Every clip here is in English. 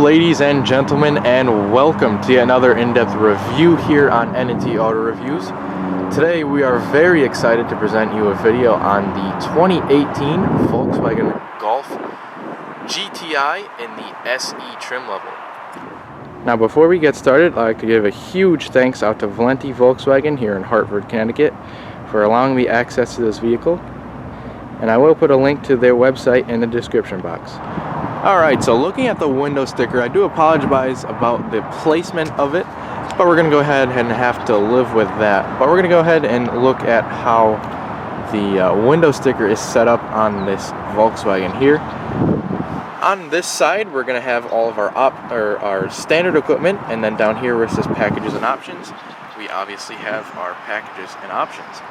ladies and gentlemen, and welcome to another in-depth review here on N&T Auto Reviews. Today we are very excited to present you a video on the 2018 Volkswagen Golf GTI in the SE trim level. Now before we get started, I'd like to give a huge thanks out to Valenti Volkswagen here in Hartford, Connecticut for allowing me access to this vehicle. And I will put a link to their website in the description box. Alright, so looking at the window sticker, I do apologize about the placement of it, but we're going to go ahead and have to live with that. But we're going to go ahead and look at how the window sticker is set up on this Volkswagen here. On this side, we're going to have all of our standard equipment, and then down here where it says packages and options, we obviously have our packages and options.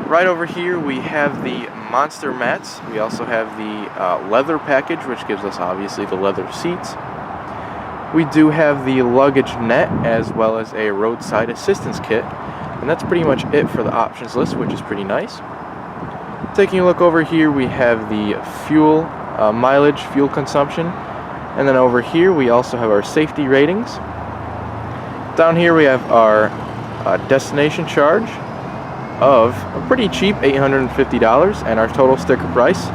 Right over here we have the monster mats. We also have the leather package, which gives us obviously the leather seats. We do have the luggage net as well as a roadside assistance kit, and that's pretty much it for the options list, which is pretty nice. Taking a look over here, we have the fuel mileage, fuel consumption, and then over here we also have our safety ratings. Down here we have our destination charge of a pretty cheap $850, and our total sticker price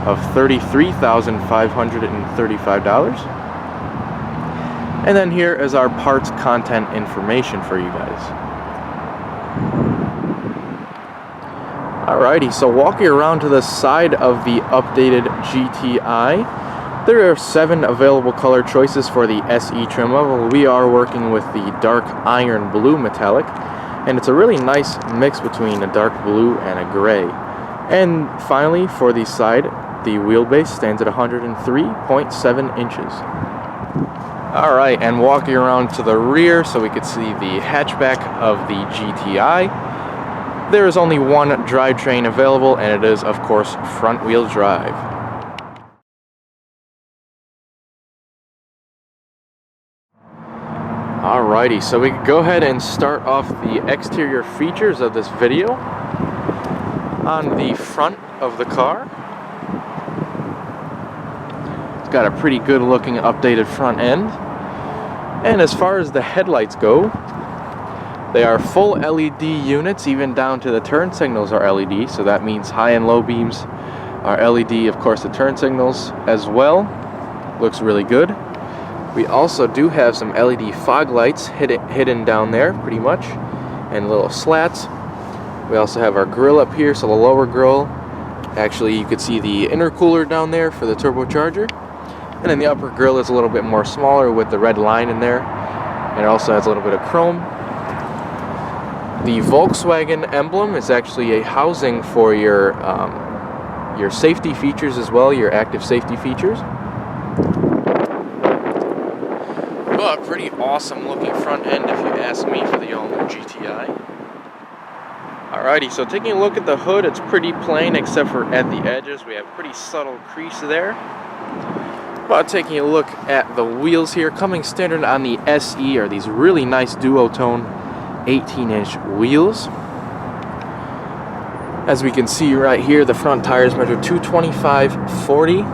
of $33,535. And then here is our parts content information for you guys. Alrighty, so walking around to the side of the updated GTI, there are 7 available color choices for the SE trim level. We are working with the dark iron blue metallic, and it's a really nice mix between a dark blue and a gray. And finally, for the side, the wheelbase stands at 103.7 inches. Alright, and walking around to the rear so we could see the hatchback of the GTI, there is only one drivetrain available, and it is, of course, front-wheel drive. Alrighty, so we can go ahead and start off the exterior features of this video. On the front of the car, it's got a pretty good looking updated front end. And as far as the headlights go, they are full LED units, even down to the turn signals are LED, so that means high and low beams are LED, of course the turn signals as well. Looks really good. We also do have some LED fog lights hidden down there, pretty much, and little slats. We also have our grille up here, so the lower grille, actually you could see the intercooler down there for the turbocharger. And then the upper grille is a little bit more smaller with the red line in there, and it also has a little bit of chrome. The Volkswagen emblem is actually a housing for your safety features as well, your active safety features. But pretty awesome looking front end if you ask me for the all-new GTI. Alrighty, so taking a look at the hood, it's pretty plain except for at the edges. We have pretty subtle crease there. But taking a look at the wheels here, coming standard on the SE are these really nice duotone 18-inch wheels. As we can see right here, the front tires measure 225/40.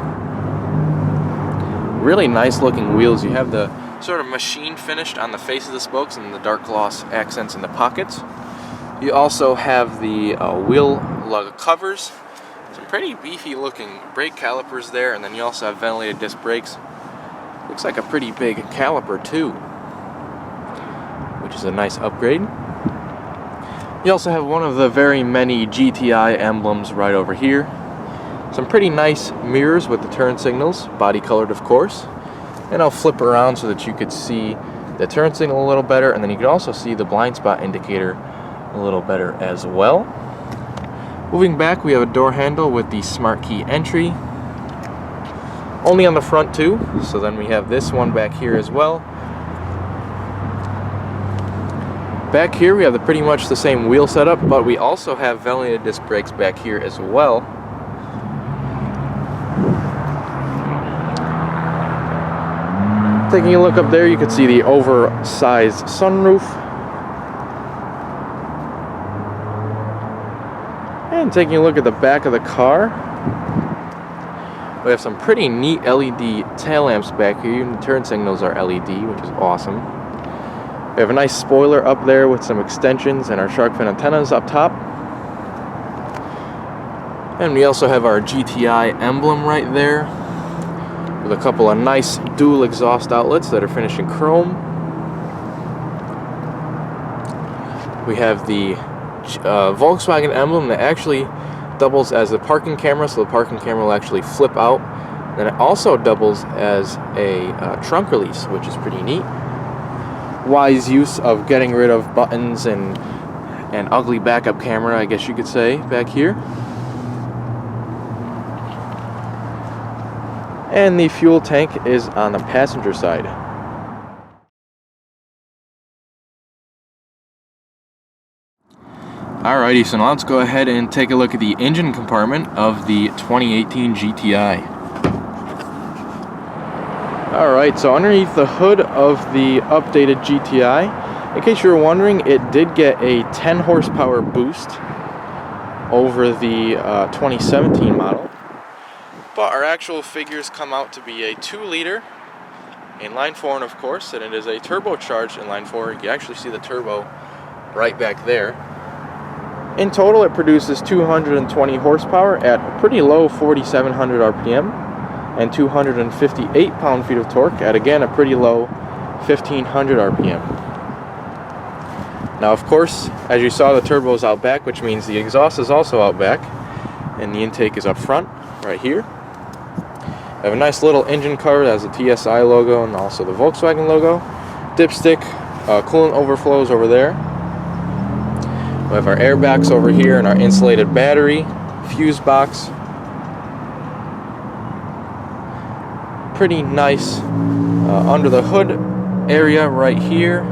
Really nice looking wheels. You have the sort of machine finished on the face of the spokes and the dark gloss accents in the pockets. You also have the wheel lug covers, some pretty beefy looking brake calipers there, and then you also have ventilated disc brakes. Looks like a pretty big caliper too, which is a nice upgrade. You also have one of the very many GTI emblems right over here. Some pretty nice mirrors with the turn signals, body colored of course. And I'll flip around so that you could see the turn signal a little better, and then you can also see the blind spot indicator a little better as well. Moving back, we have a door handle with the smart key entry. Only on the front too, so then we have this one back here as well. Back here we have pretty much the same wheel setup, but we also have ventilated disc brakes back here as well. Taking a look up there, you can see the oversized sunroof. And taking a look at the back of the car, We have some pretty neat LED tail lamps back here. Even the turn signals are LED, which is awesome. We have a nice spoiler up there with some extensions and our shark fin antennas up top. And we also have our GTI emblem right there with a couple of nice dual exhaust outlets that are finished in chrome. We have the Volkswagen emblem that actually doubles as a parking camera, so the parking camera will actually flip out. Then it also doubles as a trunk release, which is pretty neat. Wise use of getting rid of buttons and an ugly backup camera, I guess you could say, back here. And the fuel tank is on the passenger side. Alrighty, so now let's go ahead and take a look at the engine compartment of the 2018 GTI. Alright, so underneath the hood of the updated GTI, in case you were wondering, it did get a 10 horsepower boost over the 2017 model. But our actual figures come out to be a 2-liter inline 4, and of course, and it is a turbocharged inline 4. You can actually see the turbo right back there. In total, it produces 220 horsepower at a pretty low 4,700 RPM and 258 pound-feet of torque at, again, a pretty low 1,500 RPM. Now, of course, as you saw, the turbo is out back, which means the exhaust is also out back, and the intake is up front, right here. I have a nice little engine cover that has the TSI logo and also the Volkswagen logo. Dipstick, coolant overflows over there. We have our airbags over here and our insulated battery, fuse box. Pretty nice under the hood area right here.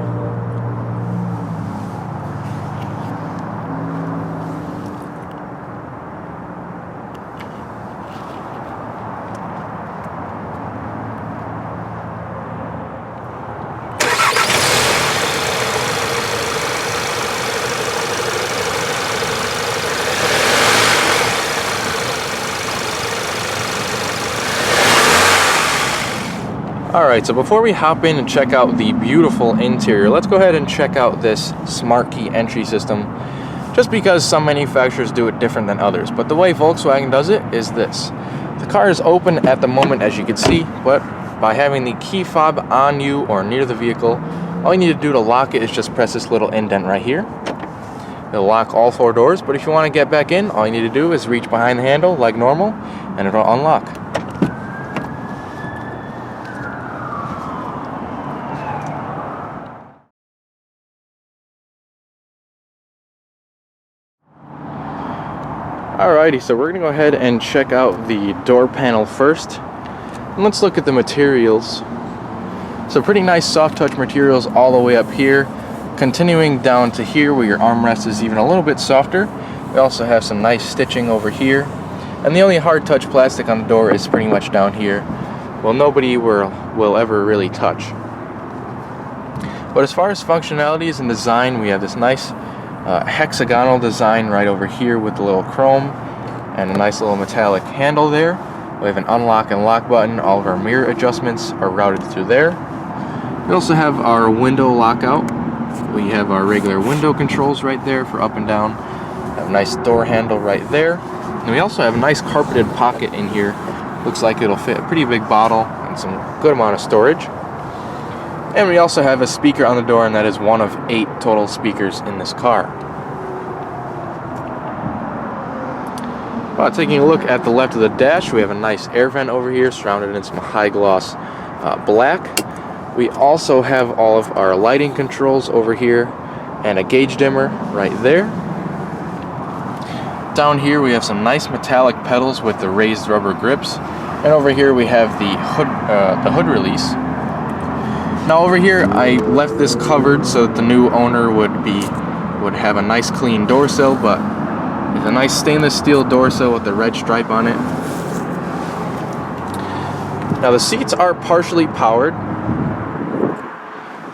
Alright, so before we hop in and check out the beautiful interior, let's go ahead and check out this smart key entry system, just because some manufacturers do it different than others. But the way Volkswagen does it is this. The car is open at the moment, as you can see, but by having the key fob on you or near the vehicle, all you need to do to lock it is just press this little indent right here. It'll lock all 4 doors, but if you want to get back in, all you need to do is reach behind the handle like normal, and it'll unlock. Alrighty, so we're going to go ahead and check out the door panel first. And let's look at the materials. So pretty nice soft touch materials all the way up here. Continuing down to here where your armrest is even a little bit softer. We also have some nice stitching over here. And the only hard touch plastic on the door is pretty much down here. Well, nobody will ever really touch. But as far as functionalities and design, we have this nice hexagonal design right over here with the little chrome and a nice little metallic handle there. We have an unlock and lock button. All of our mirror adjustments are routed through there. We also have our window lockout. We have our regular window controls right there for up and down. Have a nice door handle right there. And we also have a nice carpeted pocket in here. Looks like it'll fit a pretty big bottle and some good amount of storage. And we also have a speaker on the door, and that is one of 8 total speakers in this car. Taking a look at the left of the dash, we have a nice air vent over here surrounded in some high gloss black. We also have all of our lighting controls over here and a gauge dimmer right there. Down here we have some nice metallic pedals with the raised rubber grips, and over here we have the hood release. Now over here I left this covered so that the new owner would have a nice clean door sill, but it's a nice stainless steel door sill with the red stripe on it. Now the seats are partially powered.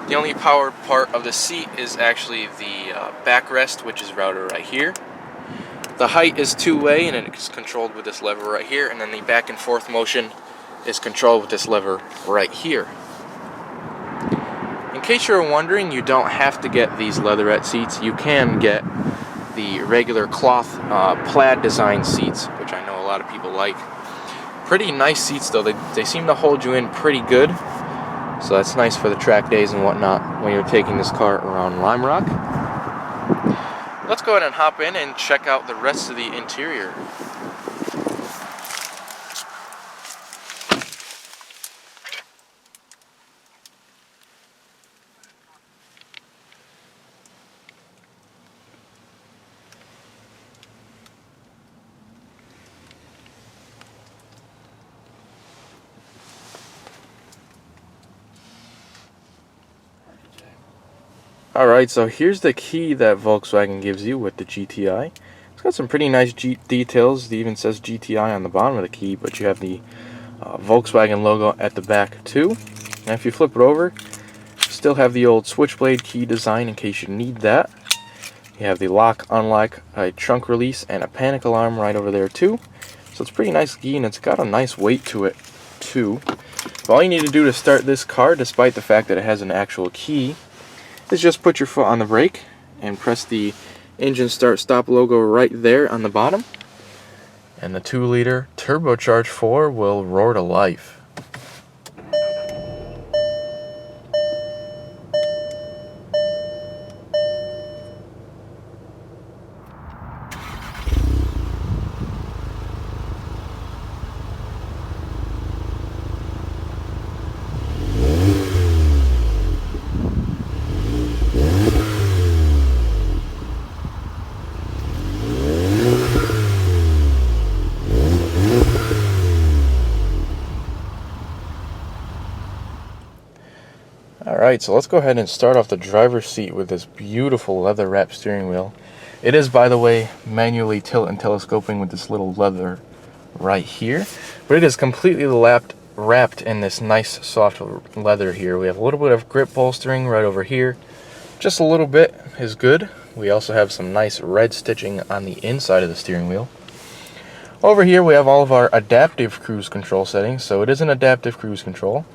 The only powered part of the seat is actually the backrest, which is routed right here. The height is two-way, and it is controlled with this lever right here, and then the back and forth motion is controlled with this lever right here. In case you're wondering, you don't have to get these leatherette seats. You can get the regular cloth plaid design seats, which I know a lot of people like. Pretty nice seats though. They seem to hold you in pretty good, so that's nice for the track days and whatnot when you're taking this car around Lime Rock. Let's go ahead and hop in and check out the rest of the interior. Alright, so here's the key that Volkswagen gives you with the GTI. It's got some pretty nice details. It even says GTI on the bottom of the key, but you have the Volkswagen logo at the back too. And if you flip it over, you still have the old switchblade key design in case you need that. You have the lock, unlock, a trunk release, and a panic alarm right over there too. So it's a pretty nice key, and it's got a nice weight to it too. But all you need to do to start this car, despite the fact that it has an actual key, is just put your foot on the brake and press the engine start stop logo right there on the bottom, and the 2-liter turbocharged 4 will roar to life. Alright, so let's go ahead and start off the driver's seat with this beautiful leather wrap steering wheel. It is, by the way, manually tilt and telescoping with this little leather right here, but it is completely wrapped in this nice soft leather here. We have a little bit of grip bolstering right over here. Just a little bit is good. We also have some nice red stitching on the inside of the steering wheel. Over here we have all of our adaptive cruise control settings, so it is an adaptive cruise control.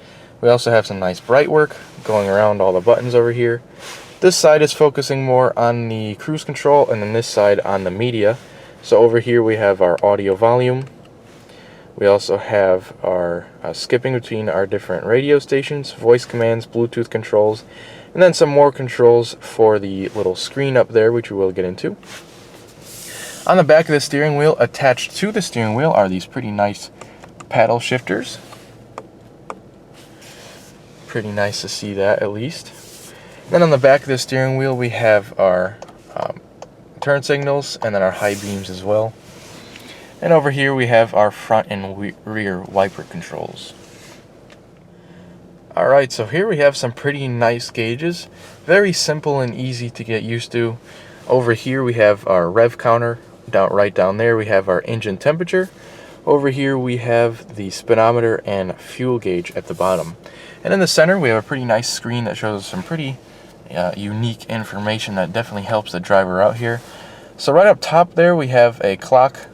We also have some nice bright work going around all the buttons over here. This side is focusing more on the cruise control, and then this side on the media. So over here we have our audio volume. We also have our skipping between our different radio stations, voice commands, Bluetooth controls, and then some more controls for the little screen up there, which we will get into. On the back of the steering wheel, attached to the steering wheel, are these pretty nice paddle shifters. Pretty nice to see that, at least. Then on the back of the steering wheel we have our turn signals, and then our high beams as well. And over here we have our front and rear wiper controls. Alright, so here we have some pretty nice gauges. Very simple and easy to get used to. Over here we have our rev counter. Right down there we have our engine temperature. Over here we have the speedometer and fuel gauge at the bottom. And in the center we have a pretty nice screen that shows some pretty unique information that definitely helps the driver out here. So right up top there we have a clock,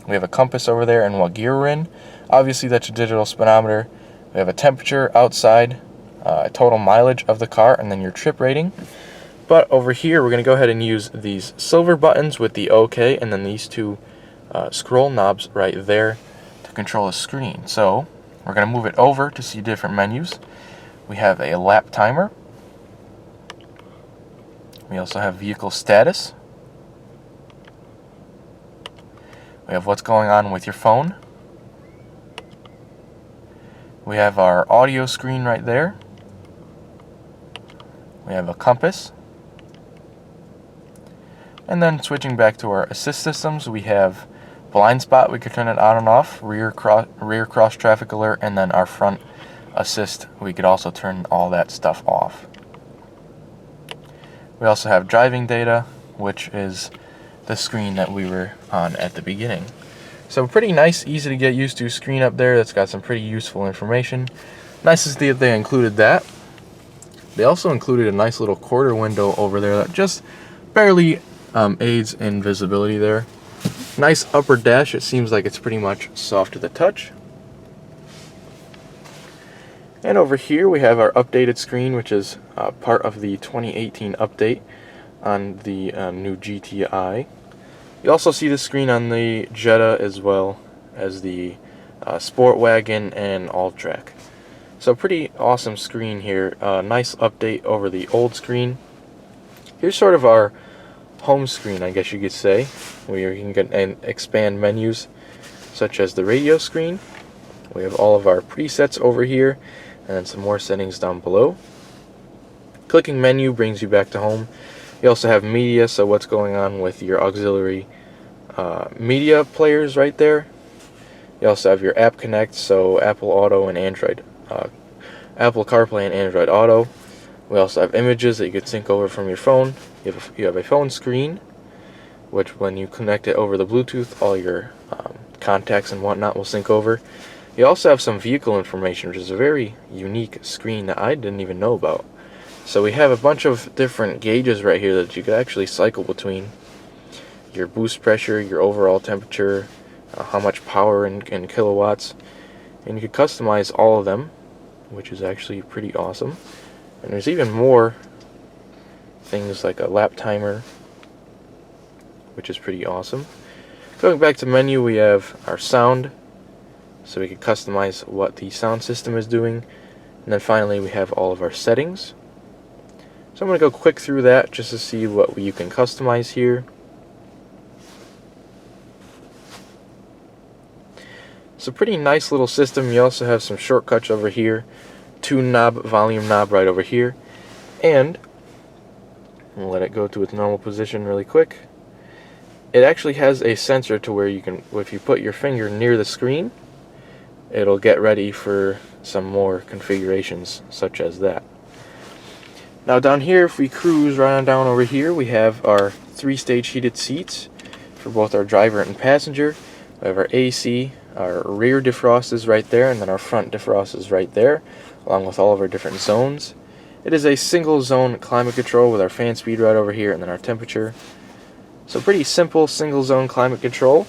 we have a compass over there and what gear we're in. Obviously that's your digital speedometer. We have a temperature outside, total mileage of the car, and then your trip rating. But over here we're going to go ahead and use these silver buttons with the OK, and then these two scroll knobs right there to control the screen. So we're going to move it over to see different menus. We have a lap timer. We also have vehicle status. We have what's going on with your phone. We have our audio screen right there. We have a compass. And then switching back to our assist systems, we have blind spot, we can turn it on and off, rear cross traffic alert, and then our front assist, we could also turn all that stuff off. We also have driving data, which is the screen that we were on at the beginning. So pretty nice, easy to get used to screen up there that's got some pretty useful information. Nice to see that they included that. They also included a nice little quarter window over there that just barely aids in visibility there. Nice upper dash. It seems like it's pretty much soft to the touch. And over here we have our updated screen, which is part of the 2018 update on the new GTI. You also see the screen on the Jetta as well as the Sportwagen and All-Track. So pretty awesome screen here. Nice update over the old screen. Here's sort of our home screen, I guess you could say, where you can get and expand menus such as the radio screen. We have all of our presets over here, and then some more settings down below. Clicking menu brings you back to home. You also have media, so what's going on with your auxiliary media players right there. You also have your App Connect, so Apple Auto and Android, Apple CarPlay and Android Auto. We also have images that you could sync over from your phone. You have a phone screen, which when you connect it over the Bluetooth, all your contacts and whatnot will sync over. You also have some vehicle information, which is a very unique screen that I didn't even know about. So we have a bunch of different gauges right here that you could actually cycle between. Your boost pressure, your overall temperature, how much power in kilowatts. And you could customize all of them, which is actually pretty awesome. And there's even more things like a lap timer, which is pretty awesome. Going back to menu, we have our sound, so we can customize what the sound system is doing. And then finally we have all of our settings. So I'm going to go quick through that just to see what you can customize here. It's a pretty nice little system. You also have some shortcuts over here. Tune knob, volume knob right over here. And we'll let it go to its normal position really quick. It actually has a sensor to where you can, if you put your finger near the screen, it'll get ready for some more configurations such as that. Now down here, if we cruise right on down over here, we have our 3-stage heated seats for both our driver and passenger. We have our AC, our rear defrost is right there, and then our front defrost is right there, along with all of our different zones. It is a single zone climate control with our fan speed right over here and then our temperature. So pretty simple single zone climate control.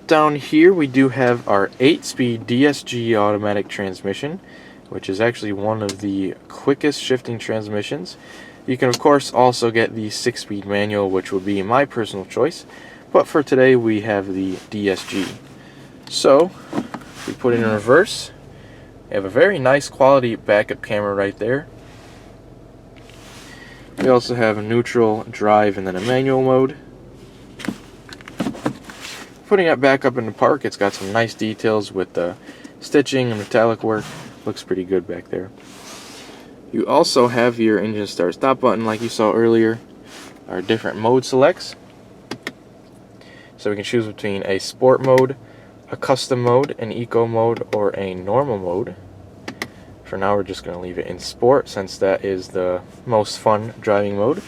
Down here we do have our 8-speed Dsg Automatic Transmission, which is actually one of the quickest shifting transmissions. You can of course also get the 6-speed manual, which would be my personal choice, but for today we have the Dsg. So if we put it in reverse, we have a very nice quality backup camera right there. We also have a neutral, drive, and then a manual mode. Putting it back up in the park, it's got some nice details with the stitching and metallic work. Looks pretty good back there. You also have your engine start stop button like you saw earlier. Our different mode selects. So we can choose between a sport mode, a custom mode, an eco mode, or a normal mode. For now we're just going to leave it in sport since that is the most fun driving mode.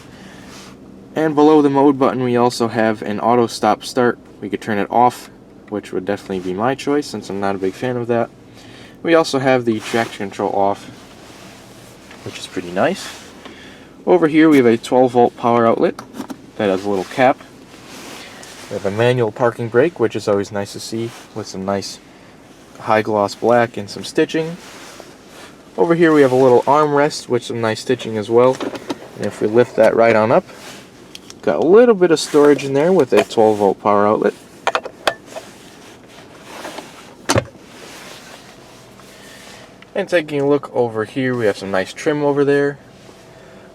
And below the mode button we also have an auto stop start. We could turn it off, which would definitely be my choice since I'm not a big fan of that. We also have the traction control off, which is pretty nice. Over here we have a 12-volt power outlet that has a little cap. We have a manual parking brake, which is always nice to see, with some nice high gloss black and some stitching. Over here we have a little armrest with some nice stitching as well. And if we lift that right on up, got a little bit of storage in there with a 12-volt power outlet. And taking a look over here, we have some nice trim over there.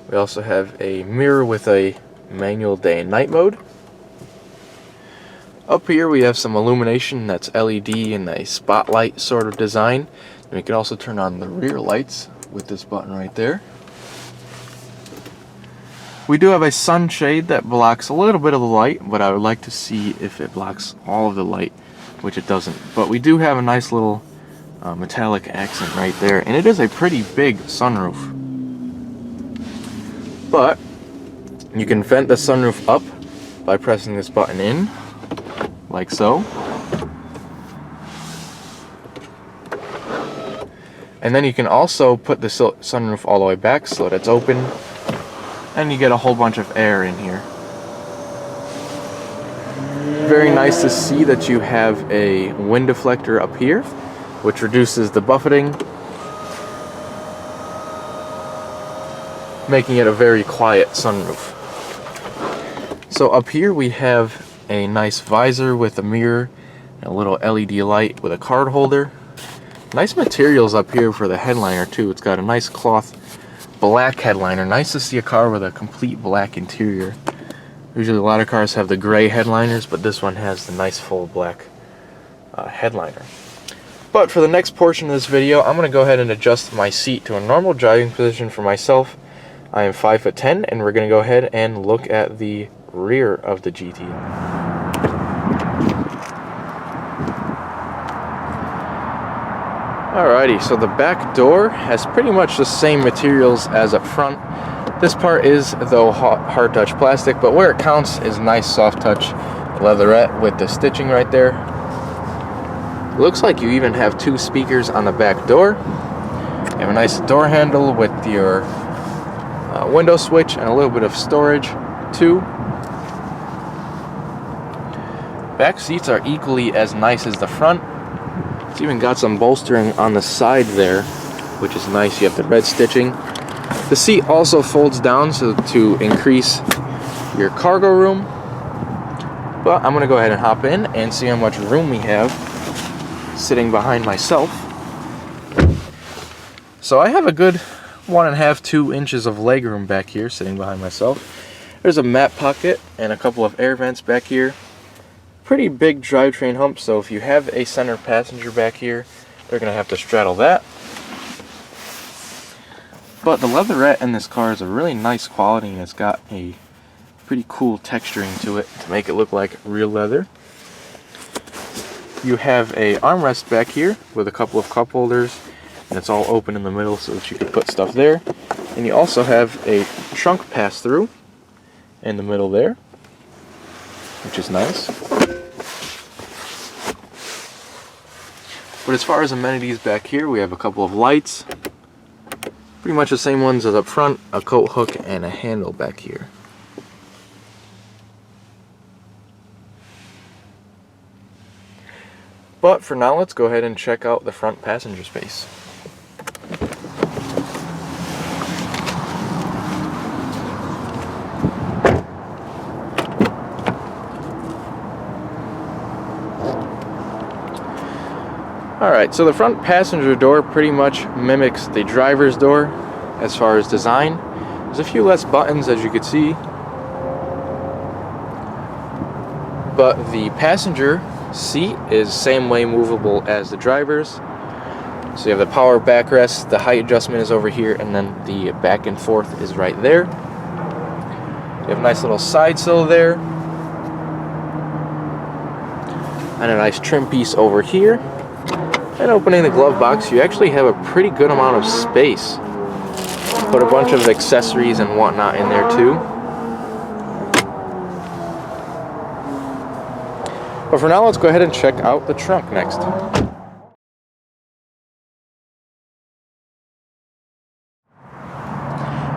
We also have a mirror with a manual day and night mode. Up here we have some illumination that's LED and a spotlight sort of design. And we can also turn on the rear lights with this button right there. We do have a sunshade that blocks a little bit of the light, but I would like to see if it blocks all of the light, which it doesn't. But we do have a nice little metallic accent right there, and it is a pretty big sunroof. But you can vent the sunroof up by pressing this button in, like so. And then you can also put the sunroof all the way back so that it's open, and you get a whole bunch of air in here. very nice to see that you have a wind deflector up here, which reduces the buffeting, making it a very quiet sunroof. So up here we have a nice visor with a mirror, and a little LED light with a card holder. Nice materials up here for the headliner too. It's got a nice cloth black headliner. Nice to see a car with a complete black interior. Usually a lot of cars have the gray headliners, but this one has the nice full black headliner. But for the next portion of this video, I'm going to go ahead and adjust my seat to a normal driving position for myself. I am 5'10", and we're going to go ahead and look at the rear of the GTI. Alrighty, so the back door has pretty much the same materials as up front. This part is, though, hard touch plastic, but where it counts is nice soft touch leatherette with the stitching right there. Looks like you even have 2 speakers on the back door. You have a nice door handle with your window switch and a little bit of storage too. Back seats are equally as nice as the front. It's even got some bolstering on the side there, which is nice. You have the red stitching. The seat also folds down so to increase your cargo room. But I'm going to go ahead and hop in and see how much room we have sitting behind myself. So I have a good 1.5–2 inches of legroom back here sitting behind myself. There's a mat pocket and a couple of air vents back here. Pretty big drivetrain hump, so if you have a center passenger back here, they're going to have to straddle that. But the leatherette in this car is a really nice quality, and it's got a pretty cool texturing to it to make it look like real leather. You have a armrest back here with a couple of cup holders, and it's all open in the middle so that you can put stuff there. And you also have a trunk pass-through in the middle there, which is nice. But as far as amenities back here, we have a couple of lights. Pretty much the same ones as up front, a coat hook and a handle back here. But for now, let's go ahead and check out the front passenger space. Alright, so the front passenger door pretty much mimics the driver's door as far as design. There's a few less buttons, as you can see, but the passenger seat is same way movable as the driver's. So you have the power backrest, the height adjustment is over here, and then the back and forth is right there. You have a nice little side sill there, and a nice trim piece over here. And opening the glove box, you actually have a pretty good amount of space. Put a bunch of accessories and whatnot in there too. But for now, let's go ahead and check out the trunk next.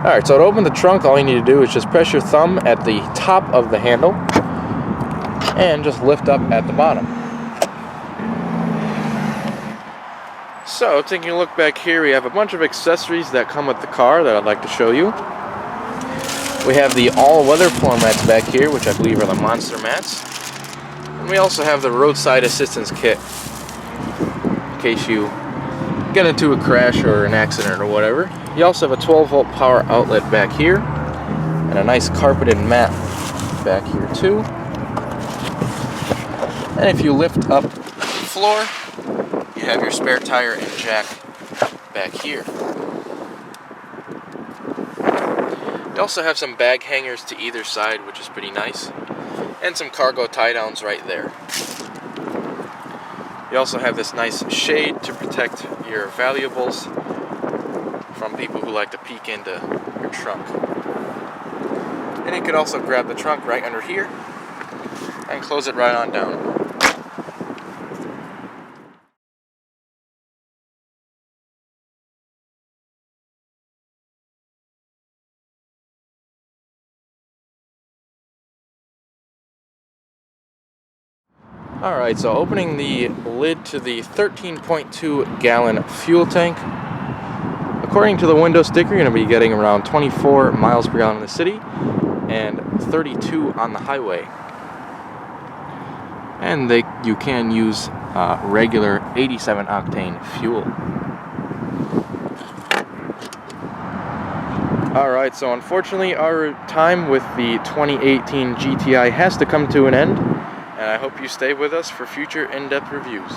Alright, so to open the trunk, all you need to do is just press your thumb at the top of the handle and just lift up at the bottom. So, taking a look back here, we have a bunch of accessories that come with the car that I'd like to show you. We have the all-weather floor mats back here, which I believe are the monster mats. And we also have the roadside assistance kit, in case you get into a crash or an accident or whatever. You also have a 12-volt power outlet back here, and a nice carpeted mat back here too. And if you lift up the floor, you have your spare tire and jack back here. You also have some bag hangers to either side, which is pretty nice, and some cargo tie downs right there. You also have this nice shade to protect your valuables from people who like to peek into your trunk. And you could also grab the trunk right under here and close it right on down. Alright, so opening the lid to the 13.2 gallon fuel tank. According to the window sticker, you're going to be getting around 24 miles per gallon in the city and 32 on the highway. And you can use regular 87 octane fuel. Alright, so unfortunately our time with the 2018 GTI has to come to an end, and I hope you stay with us for future in-depth reviews.